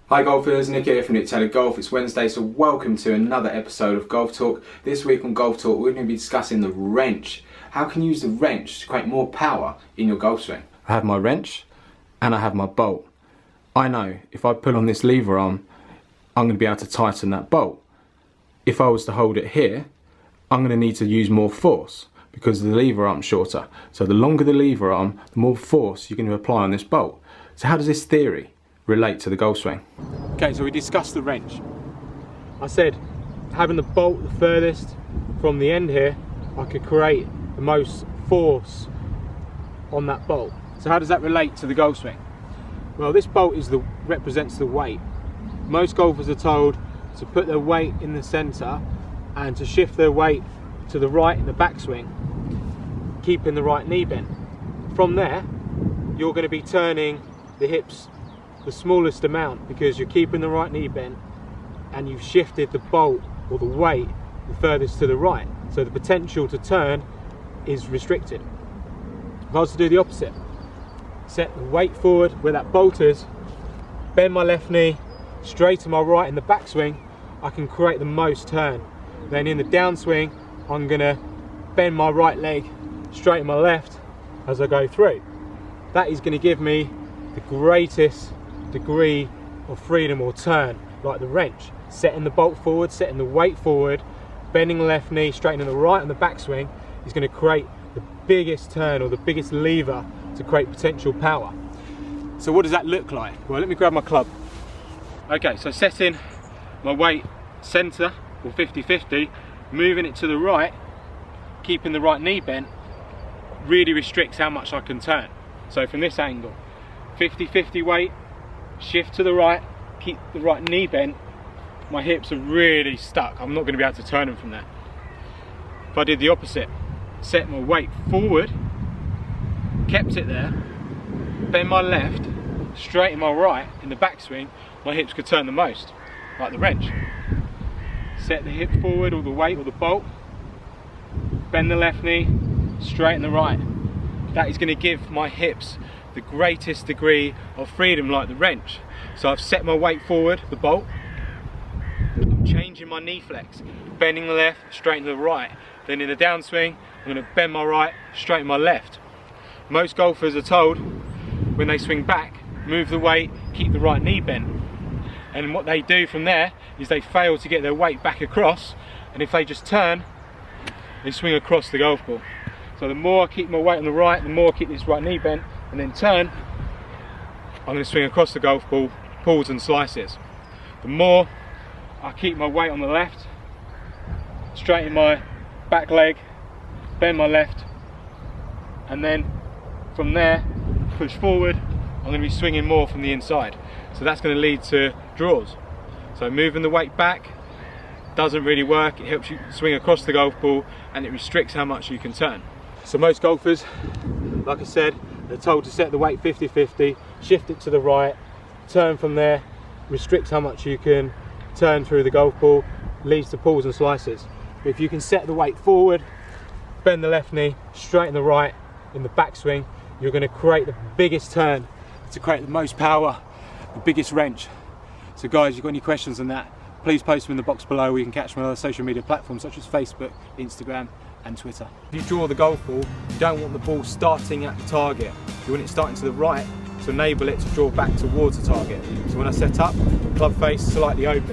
Hi golfers, Nick here from Nick Taylor Golf. It's Wednesday, so welcome to another episode of Golf Talk. This week on Golf Talk, we're going to be discussing the wrench. How can you use the wrench to create more power in your golf swing? I have my wrench and I have my bolt. I know if I pull on this lever arm, I'm going to be able to tighten that bolt. If I was to hold it here, I'm going to need to use more force because the lever arm's shorter. So the longer the lever arm, the more force you're going to apply on this bolt. So how does this theory relate to the golf swing? Okay, so we discussed the wrench. I said having the bolt the furthest from the end here, I could create the most force on that bolt. So how does that relate to the golf swing? Well, this bolt represents the weight. Most golfers are told to put their weight in the centre and to shift their weight to the right in the backswing, keeping the right knee bent. From there, you're going to be turning the hips the smallest amount because you're keeping the right knee bent and you've shifted the bolt or the weight the furthest to the right, so the potential to turn is restricted. If I was to do the opposite, set the weight forward where that bolt is, bend my left knee, straighten my right in the backswing, I can create the most turn. Then in the downswing, I'm going to bend my right leg, straighten my left as I go through. That is going to give me the greatest degree of freedom or turn, like the wrench. Setting the bolt forward, setting the weight forward, bending the left knee, straightening the right on the backswing is going to create the biggest turn or the biggest lever to create potential power. So what does that look like? Well, let me grab my club. Okay, so setting my weight centre or 50-50, moving it to the right, keeping the right knee bent, really restricts how much I can turn. So from this angle, 50-50 weight, shift to the right, keep the right knee bent, my hips are really stuck. I'm not going to be able to turn them from there. If I did the opposite, set my weight forward, kept it there, bend my left, straighten my right in the backswing, my hips could turn the most, like the wrench. Set the hip forward or the weight or the bolt, bend the left knee, straighten the right. That is going to give my hips the greatest degree of freedom, like the wrench. So I've set my weight forward, the bolt, I'm changing my knee flex, bending the left, straightening the right. Then in the downswing, I'm going to bend my right, straighten my left. Most golfers are told when they swing back, move the weight, keep the right knee bent. And what they do from there is they fail to get their weight back across, and if they just turn, they swing across the golf ball. So the more I keep my weight on the right, the more I keep this right knee bent, and then turn, I'm going to swing across the golf ball, pulls and slices. The more I keep my weight on the left, straighten my back leg, bend my left, and then from there, push forward, I'm going to be swinging more from the inside. So that's going to lead to draws. So moving the weight back doesn't really work. It helps you swing across the golf ball and it restricts how much you can turn. So most golfers, like I said, they're told to set the weight 50-50, shift it to the right, turn from there, restricts how much you can turn through the golf ball, leads to pulls and slices. But if you can set the weight forward, bend the left knee, straighten the right in the backswing, you're going to create the biggest turn to create the most power, the biggest wrench. So guys, if you've got any questions on that, please post them in the box below, or you can catch me on other social media platforms such as Facebook, Instagram and Twitter. If you draw the golf ball, you don't want the ball starting at the target. You want it starting to the right to enable it to draw back towards the target. So when I set up, club face slightly open.